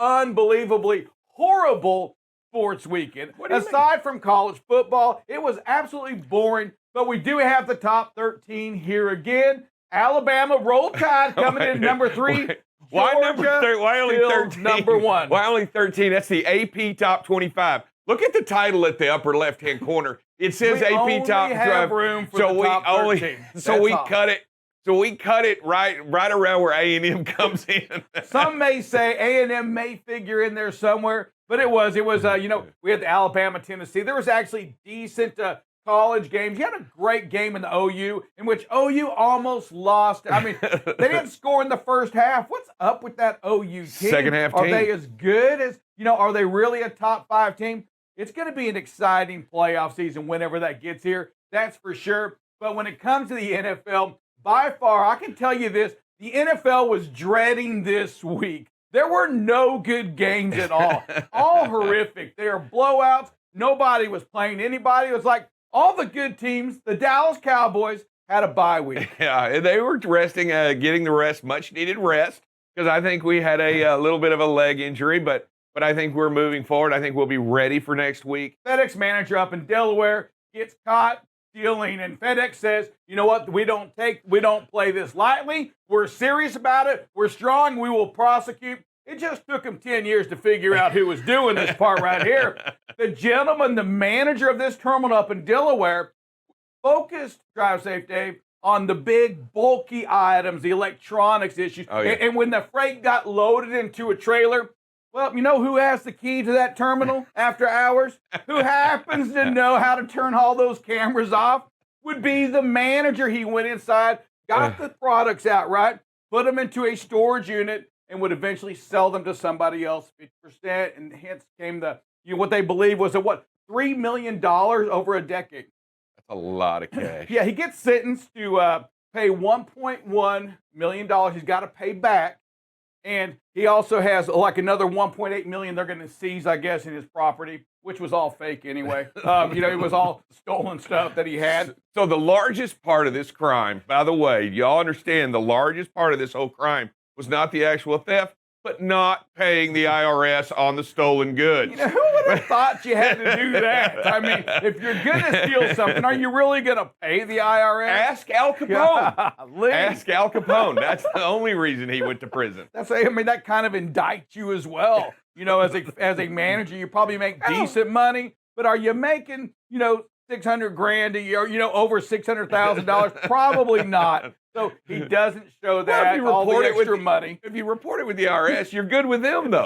unbelievably horrible sports weekend. Aside from college football, it was absolutely boring, but we do have the top 13 here again. Alabama Roll Tide coming in number 3. Why number 3? Why only 13? Number 1. Why only 13? That's the AP Top 25. Look at the title at the upper left-hand corner. It says AP Top 25. Room for the top 13. So we cut it right around where A&M comes in. Some may say A&M may figure in there somewhere, but it was we had the Alabama, Tennessee. There was actually decent college games. You had a great game in the OU in which OU almost lost. I mean, they didn't score in the first half. What's up with that OU team? Second half team. Are they as good as, are they really a top 5 team? It's going to be an exciting playoff season whenever that gets here. That's for sure. But when it comes to the NFL, by far, I can tell you this, the NFL was dreading this week. There were no good games at all. All horrific. They are blowouts. Nobody was playing anybody. It was like all the good teams, the Dallas Cowboys, had a bye week. Yeah, they were resting, getting the rest, much needed rest, because I think we had a little bit of a leg injury, but I think we're moving forward. I think we'll be ready for next week. FedEx manager up in Delaware gets caught stealing, and FedEx says, you know what, we don't play this lightly. We're serious about it. We're strong. We will prosecute. It just took them 10 years to figure out who was doing this part right here. The gentleman, the manager of this terminal up in Delaware, focused, Drive Safe Dave, on the big, bulky items, the electronics issues. Oh, yeah. And when the freight got loaded into a trailer, well, you know who has the key to that terminal after hours? Who happens to know how to turn all those cameras off? Would be the manager. He went inside, got the products out, right? Put them into a storage unit, and would eventually sell them to somebody else, 50%. And hence came what they believe was $3 million over a decade. That's a lot of cash. Yeah, he gets sentenced to pay $1.1 million. He's got to pay back. And he also has like another $1.8 million they're going to seize, I guess, in his property, which was all fake anyway. It was all stolen stuff that he had. So the largest part of this crime, by the way, y'all understand the largest part of this whole crime was not the actual theft, but not paying the IRS on the stolen goods. Who would have thought you had to do that? I mean, if you're going to steal something, are you really going to pay the IRS? Ask Al Capone. Ask Al Capone. That's the only reason he went to prison. That kind of indicts you as well. As a manager, you probably make decent money, but are you making, $600,000 a year, over $600,000? Probably not. So he doesn't show that all the extra money. If you report it with the IRS, you're good with them, though.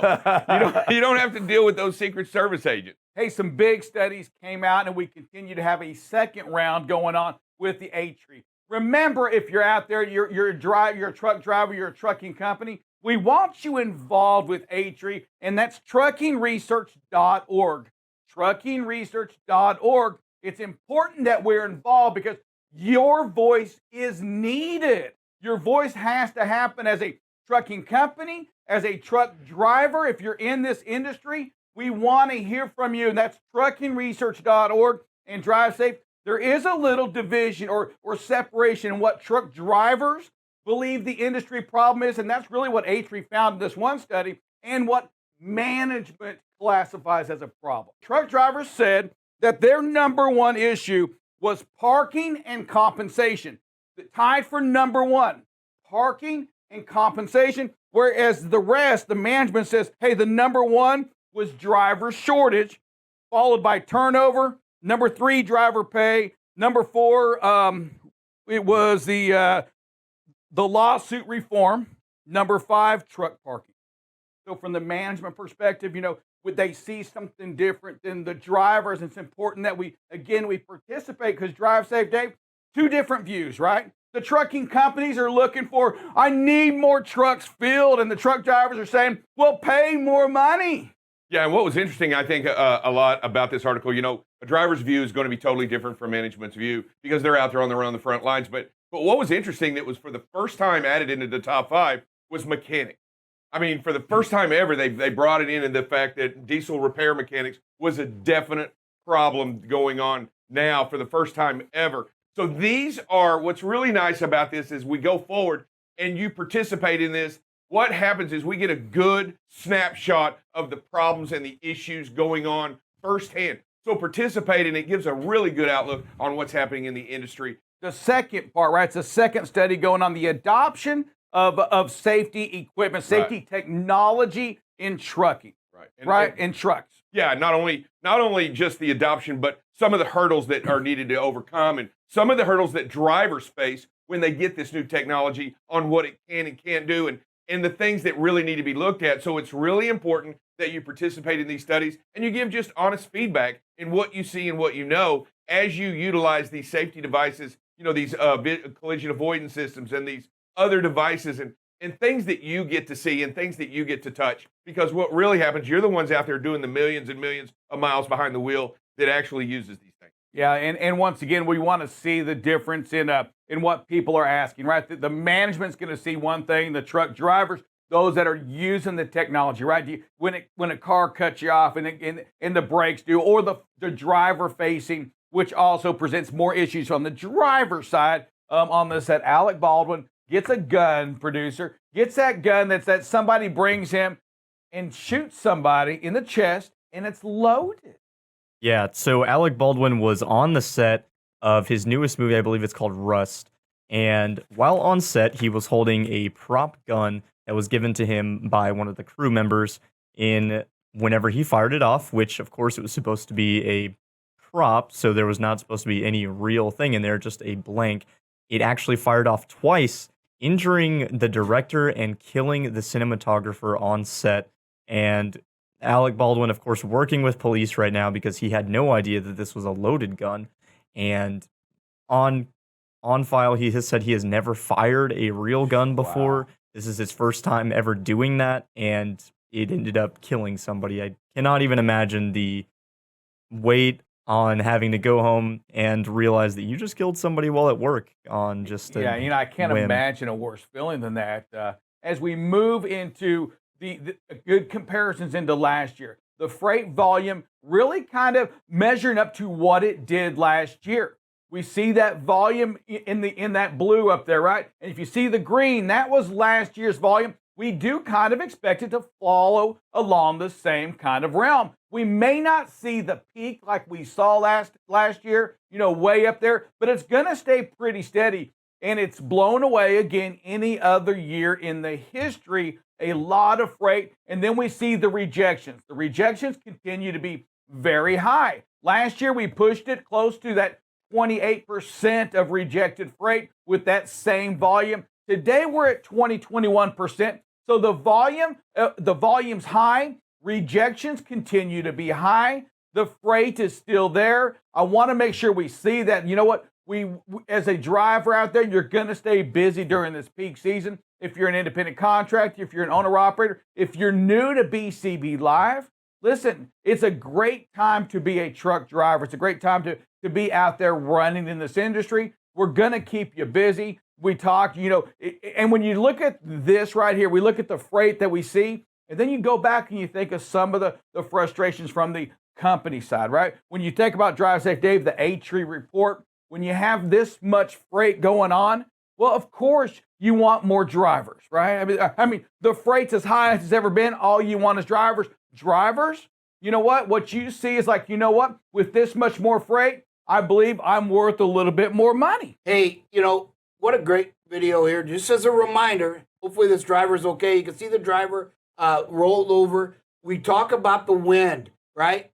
You don't have to deal with those Secret Service agents. Hey, some big studies came out, and we continue to have a second round going on with the A-Tree. Remember, if you're out there, you're a truck driver, you're a trucking company, we want you involved with A-Tree, and that's truckingresearch.org. Truckingresearch.org. It's important that we're involved because your voice is needed. Your voice has to happen as a trucking company, as a truck driver. If you're in this industry, we want to hear from you. And that's truckingresearch.org and Drive Safe. There is a little division or separation in what truck drivers believe the industry problem is. And that's really what A-Tree found in this one study and what management classifies as a problem. Truck drivers said that their number one issue was parking and compensation. Tied for number one, parking and compensation, whereas the rest, the management says, hey, the number one was driver shortage, followed by turnover. Number 3, driver pay. Number 4, it was the lawsuit reform. Number 5, truck parking. So from the management perspective, would they see something different than the drivers? It's important that we participate because Drive Safe Dave, 2 different views, right? The trucking companies are looking for, I need more trucks filled, and the truck drivers are saying, well, pay more money. Yeah, and what was interesting, I think, a lot about this article, a driver's view is going to be totally different from management's view because they're out there on the front lines. But what was interesting that was for the first time added into the top 5 was mechanics. I mean, for the first time ever, they brought it in, and the fact that diesel repair mechanics was a definite problem going on now for the first time ever. So these are, what's really nice about this is we go forward and you participate in this. what happens is we get a good snapshot of the problems and the issues going on firsthand. So participate, and it gives a really good outlook on what's happening in the industry. The second part, right? It's the second study going on the adoption of safety equipment, safety technology in trucking, right? In trucks. Yeah, not only just the adoption, but some of the hurdles that are needed to overcome, and some of the hurdles that drivers face when they get this new technology on what it can and can't do, and the things that really need to be looked at. So it's really important that you participate in these studies and you give just honest feedback in what you see and what you know as you utilize these safety devices, these collision avoidance systems and these other devices and things that you get to see and things that you get to touch. Because what really happens, you're the ones out there doing the millions and millions of miles behind the wheel that actually uses these things. Yeah, and once again, we want to see the difference in what people are asking, right? The management's going to see one thing, the truck drivers, those that are using the technology, right? When a car cuts you off and the brakes do, or the driver facing, which also presents more issues on the driver's side. On this, that Alec Baldwin gets a gun, producer, gets that gun that somebody brings him and shoots somebody in the chest, and it's loaded. Yeah, so Alec Baldwin was on the set of his newest movie, I believe it's called Rust, and while on set, he was holding a prop gun that was given to him by one of the crew members whenever he fired it off, which, of course, it was supposed to be a prop, so there was not supposed to be any real thing in there, just a blank. It actually fired off twice, injuring the director and killing the cinematographer on set, and Alec Baldwin, of course, working with police right now because he had no idea that this was a loaded gun. And on file, he has said he has never fired a real gun before. Wow. This is his first time ever doing that, and it ended up killing somebody. I cannot even imagine the weight on having to go home and realize that you just killed somebody while at work on just I can't imagine a worse feeling than that. As we move into the good comparisons into last year, the freight volume really kind of measuring up to what it did last year. We see that volume in that blue up there, right? And if you see the green, that was last year's volume. We do kind of expect it to follow along the same kind of realm. We may not see the peak like we saw last year, way up there, but it's going to stay pretty steady. And it's blown away again any other year in the history, a lot of freight. And then we see the rejections. The rejections continue to be very high. Last year, we pushed it close to that 28% of rejected freight with that same volume. Today, we're at 21%. So the volume's high. Rejections continue to be high. The freight is still there. I want to make sure we see that. You know what? We as a driver out there, you're going to stay busy during this peak season. If you're an independent contractor, if you're an owner-operator, if you're new to BCB Live, listen, it's a great time to be a truck driver. It's a great time to be out there running in this industry. We're going to keep you busy. We talk, and when you look at this right here, we look at the freight that we see, and then you go back and you think of some of the frustrations from the company side, right? When you think about Drive Safe Dave, the A-Tree report, when you have this much freight going on, well, of course, you want more drivers, right? I mean, the freight's as high as it's ever been. All you want is drivers. Drivers, you know what? What you see is like, with this much more freight, I believe I'm worth a little bit more money. Hey, what a great video here. Just as a reminder, hopefully this driver's okay. You can see the driver rolled over. We talk about the wind, right?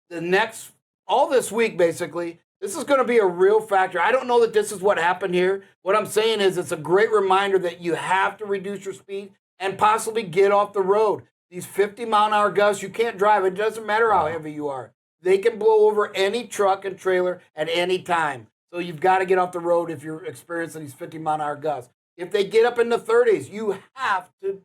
All this week, basically, this is going to be a real factor. I don't know that this is what happened here. What I'm saying is it's a great reminder that you have to reduce your speed and possibly get off the road. These 50-mile-an-hour gusts, you can't drive. It doesn't matter how heavy you are. They can blow over any truck and trailer at any time. So you've got to get off the road if you're experiencing these 50-mile-an-hour gusts. If they get up in the 30s, you have to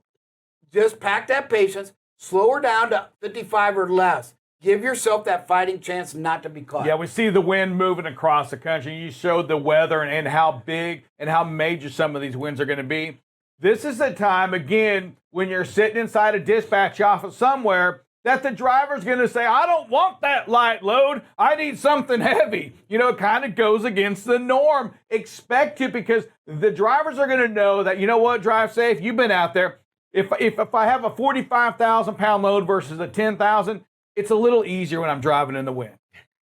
just pack that patience, slow her down to 55 or less. Give yourself that fighting chance not to be caught. Yeah, we see the wind moving across the country. You showed the weather and how big and how major some of these winds are going to be. This is the time, again, when you're sitting inside a dispatch office somewhere, that the driver's going to say, I don't want that light load. I need something heavy. It kind of goes against the norm. Expect it, because the drivers are going to know that, Drive Safe, you've been out there. If I have a 45,000-pound load versus a 10,000, it's a little easier when I'm driving in the wind.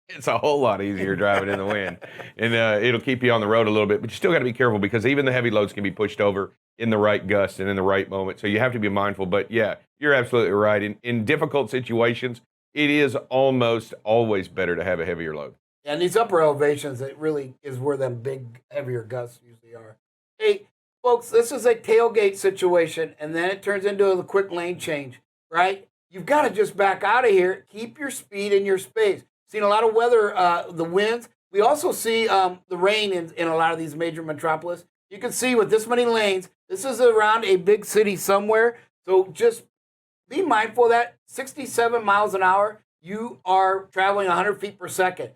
It's a whole lot easier driving in the wind, and it'll keep you on the road a little bit. But you still got to be careful because even the heavy loads can be pushed over in the right gust and in the right moment. So you have to be mindful. But yeah, you're absolutely right. In difficult situations, it is almost always better to have a heavier load. And these upper elevations, it really is where them big, heavier gusts usually are. Hey, folks, this is a tailgate situation, and then it turns into a quick lane change, right? You've got to just back out of here. Keep your speed and your space. Seen a lot of weather, the winds. We also see the rain in a lot of these major metropolis. You can see with this many lanes, this is around a big city somewhere. So just be mindful of that. 67 miles an hour, you are traveling 100 feet per second.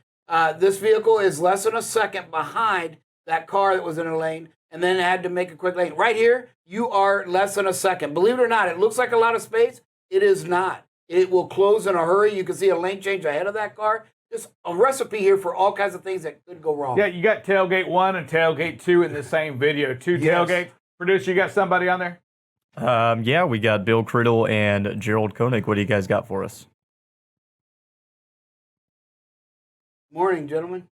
This vehicle is less than a second behind that car that was in a lane and then had to make a quick lane. Right here, you are less than a second. Believe it or not, it looks like a lot of space. It is not. It will close in a hurry. You can see a lane change ahead of that car. Just a recipe here for all kinds of things that could go wrong. Yeah, you got tailgate 1 and tailgate 2 in the same video. Two tailgates. Producer, you got somebody on there? Yeah, we got Bill Criddle and Gerald Koenig. What do you guys got for us? Morning, gentlemen.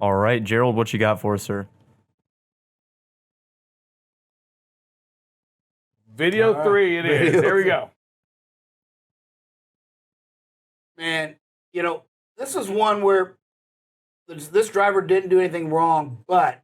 All right, Gerald, what you got for us, sir? Video 3 it is. Video There we 3. go. Man, you know, this is one where this driver didn't do anything wrong, but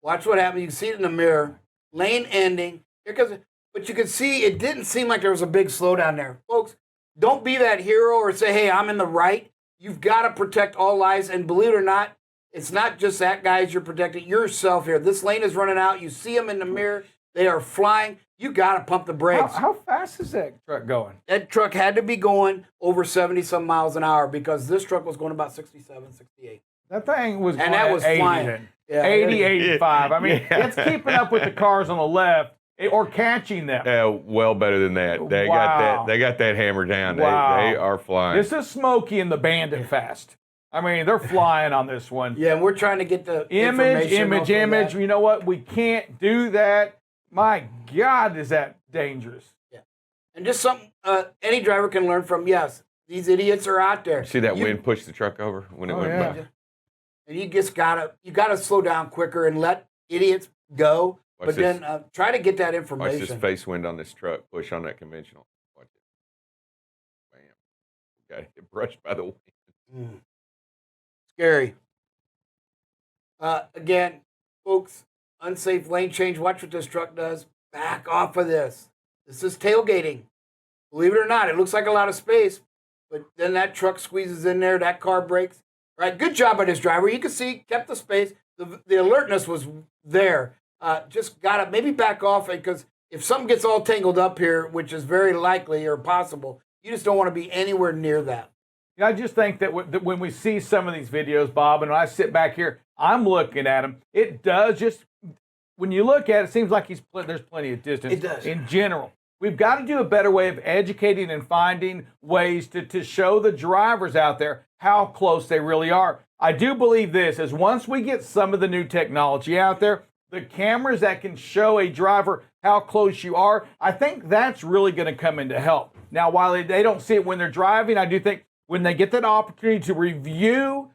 watch what happened. You can see it in the mirror. Lane ending. But you can see it didn't seem like there was a big slowdown there. Folks, don't be that hero or say, hey, I'm in the right. You've got to protect all lives. And believe it or not, it's not just that, guys. You're protecting yourself here. This lane is running out. You see them in the mirror. They are flying. You got to pump the brakes. How fast is that truck going? That truck had to be going over 70-some miles an hour because this truck was going about 67, 68. That thing was And going that was at 80 flying. then. Yeah, 80, 85. I mean, Yeah. it's keeping up with the cars on the left or catching them. Well better than that. They got Wow. that. They got that hammer down. Wow. They are flying. This is Smokey and the Bandit fast. I mean, they're flying on this one. Yeah, and we're trying to get the Image. information off of that. You know what? We can't do that. My God, is that dangerous? Yeah. And just something any driver can learn from. Yes, these idiots are out there. See that wind push the truck over when it went yeah. by. And you just gotta slow down quicker and let idiots go. Watch But this. then try to get that Watch information. this face wind on this truck. Push on that conventional. Watch it. Bam. Got to get brushed by the wind. Mm. Scary. Again, folks, unsafe lane change. Watch what this truck does. Back off of this. This is tailgating. Believe it or not, it looks like a lot of space, but then that truck squeezes in there. That car brakes. Right. Good job by this driver. You can see, kept the space. The alertness was there. Just got to maybe back off because if something gets all tangled up here, which is very likely or possible, you just don't want to be anywhere near that. You know, I just think that when we see some of these videos, Bob, and when I sit back here, I'm looking at them. It does just, when you look at it, it seems like there's plenty of distance. It does. In general. We've got to do a better way of educating and finding ways to show the drivers out there how close they really are. I do believe this, is once we get some of the new technology out there, the cameras that can show a driver how close you are, I think that's really going to come into help. Now, while they don't see it when they're driving, I do think when they get that opportunity to review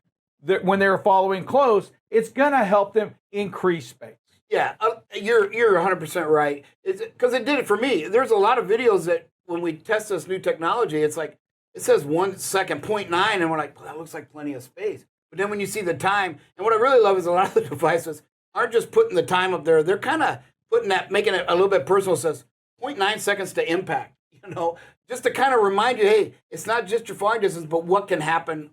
when they're following close, it's going to help them increase space. Yeah, you're 100% right. Because it did it for me. There's a lot of videos that when we test this new technology, it's like it says 1 second, 0.9, and we're like, well, that looks like plenty of space. But then when you see the time, and what I really love is a lot of the devices aren't just putting the time up there. They're kind of putting that, making it a little bit personal. It says 0.9 seconds to impact. You know, just to kind of remind you, hey, it's not just your flying distance, but what can happen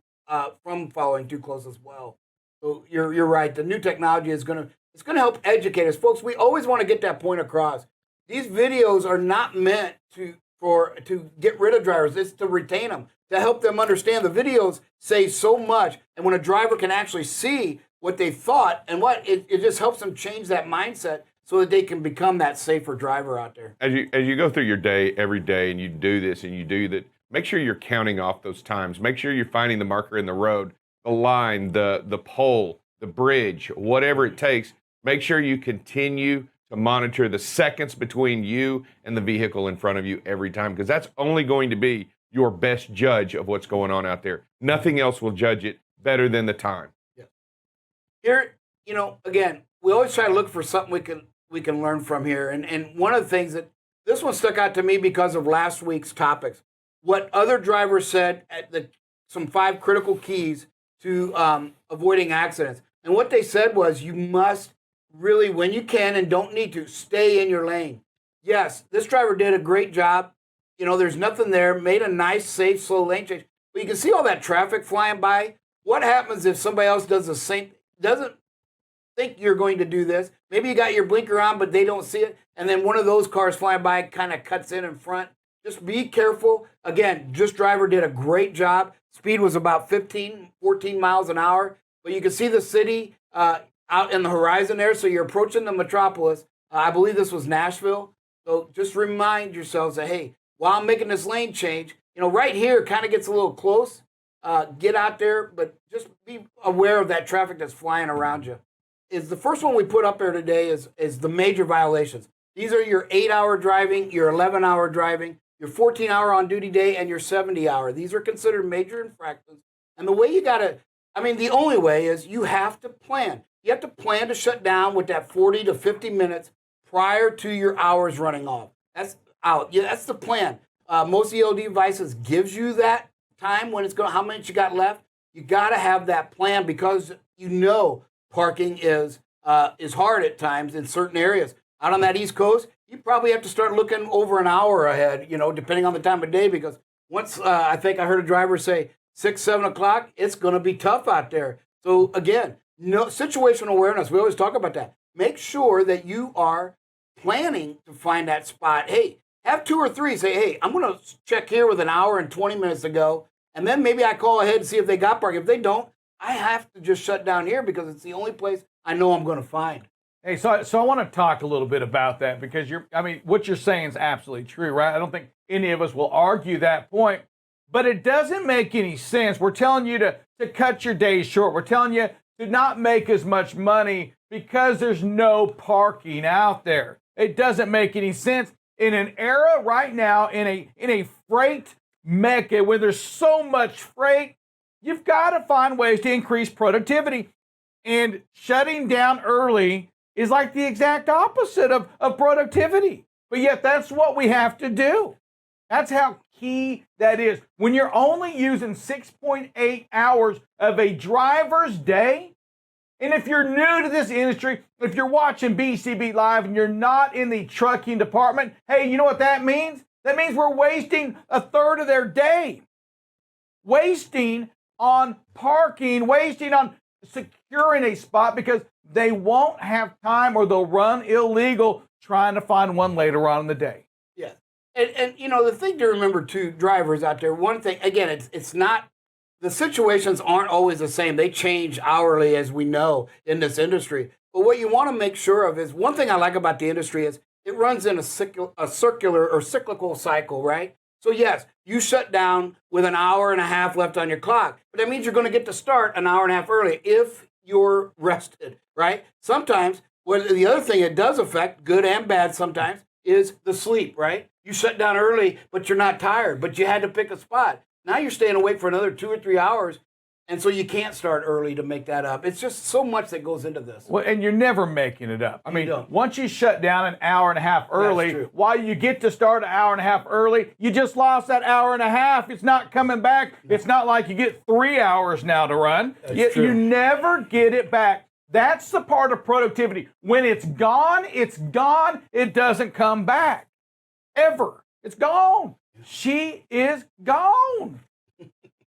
from following too close as well. So you're right. The new technology is going to help educate us, folks. We always want to get that point across. These videos are not meant to get rid of drivers. It's to retain them, to help them understand. The videos say so much, and when a driver can actually see what they thought and it just helps them change that mindset so that they can become that safer driver out there. As you go through your day every day and you do this and you do that, make sure you're counting off those times. Make sure you're finding the marker in the road, the line, the pole, the bridge, whatever it takes. Make sure you continue to monitor the seconds between you and the vehicle in front of you every time, because that's only going to be your best judge of what's going on out there. Nothing else will judge it better than the time. Yeah. Here, again, we always try to look for something we can learn from here. And one of the things that this one stuck out to me because of last week's topics, what other drivers said at some 5 critical keys to avoiding accidents. And what they said was you must really, when you can and don't need to, stay in your lane. Yes, this driver did a great job. There's nothing there, made a nice, safe, slow lane change. But you can see all that traffic flying by. What happens if somebody else does the same, doesn't think you're going to do this? Maybe you got your blinker on, but they don't see it. And then one of those cars flying by kind of cuts in front. Just be careful. Again, this driver did a great job. Speed was about 14 miles an hour. But you can see the city out in the horizon there. So you're approaching the metropolis. I believe this was Nashville. So just remind yourselves that, hey, while I'm making this lane change, right here kind of gets a little close. Get out there, but just be aware of that traffic that's flying around you. The first one we put up there today is the major violations. These are your 8-hour driving, your 11-hour driving, your 14-hour on-duty day, and your 70-hour. These are considered major infractions. And the way the only way is you have to plan. You have to plan to shut down with that 40 to 50 minutes prior to your hours running off. That's out. Yeah, that's the plan. Most ELD devices gives you that time when it's going. How much you got left? You got to have that plan because parking is hard at times in certain areas. Out on that East Coast, you probably have to start looking over an hour ahead. Depending on the time of day, because once I think I heard a driver say 6, 7 o'clock, it's going to be tough out there. So again, situational awareness. We always talk about that. Make sure that you are planning to find that spot. Hey, have 2 or 3. Say, hey, I'm going to check here with an hour and 20 minutes to go. And then maybe I call ahead and see if they got parking. If they don't, I have to just shut down here because it's the only place I know I'm going to find. Hey, so I want to talk a little bit about that because what you're saying is absolutely true, right? I don't think any of us will argue that point, but it doesn't make any sense. We're telling you to cut your days short. We're telling you to not make as much money because there's no parking out there. It doesn't make any sense in an era right now in a freight mecca where there's so much freight. You've got to find ways to increase productivity, and shutting down early is like the exact opposite of productivity. But yet that's what we have to do. That's how key that is. When you're only using 6.8 hours of a driver's day, and if you're new to this industry, if you're watching BCB Live and you're not in the trucking department, hey, you know what that means? That means we're wasting a third of their day. Wasting on parking, wasting on securing a spot because they won't have time or they'll run illegal trying to find one later on in the day. Yes. And the thing to remember too, drivers out there, one thing, again, it's not, the situations aren't always the same. They change hourly, as we know, in this industry. But what you want to make sure of is, one thing I like about the industry is it runs in a circular or cyclical cycle, right? So yes, you shut down with an hour and a half left on your clock, but that means you're going to get to start an hour and a half early if you're rested, right? Sometimes, the other thing it does affect, good and bad sometimes, is the sleep, right? You shut down early, but you're not tired, but you had to pick a spot. Now you're staying awake for another 2 or 3 hours, and so you can't start early to make that up. It's just so much that goes into this. Well, and you're never making it up. Once you shut down an hour and a half early, while you get to start an hour and a half early, you just lost that hour and a half. It's not coming back. It's not like you get 3 hours now to run. You never get it back. That's the part of productivity. When it's gone, it's gone. It doesn't come back. Ever. It's gone. She is gone.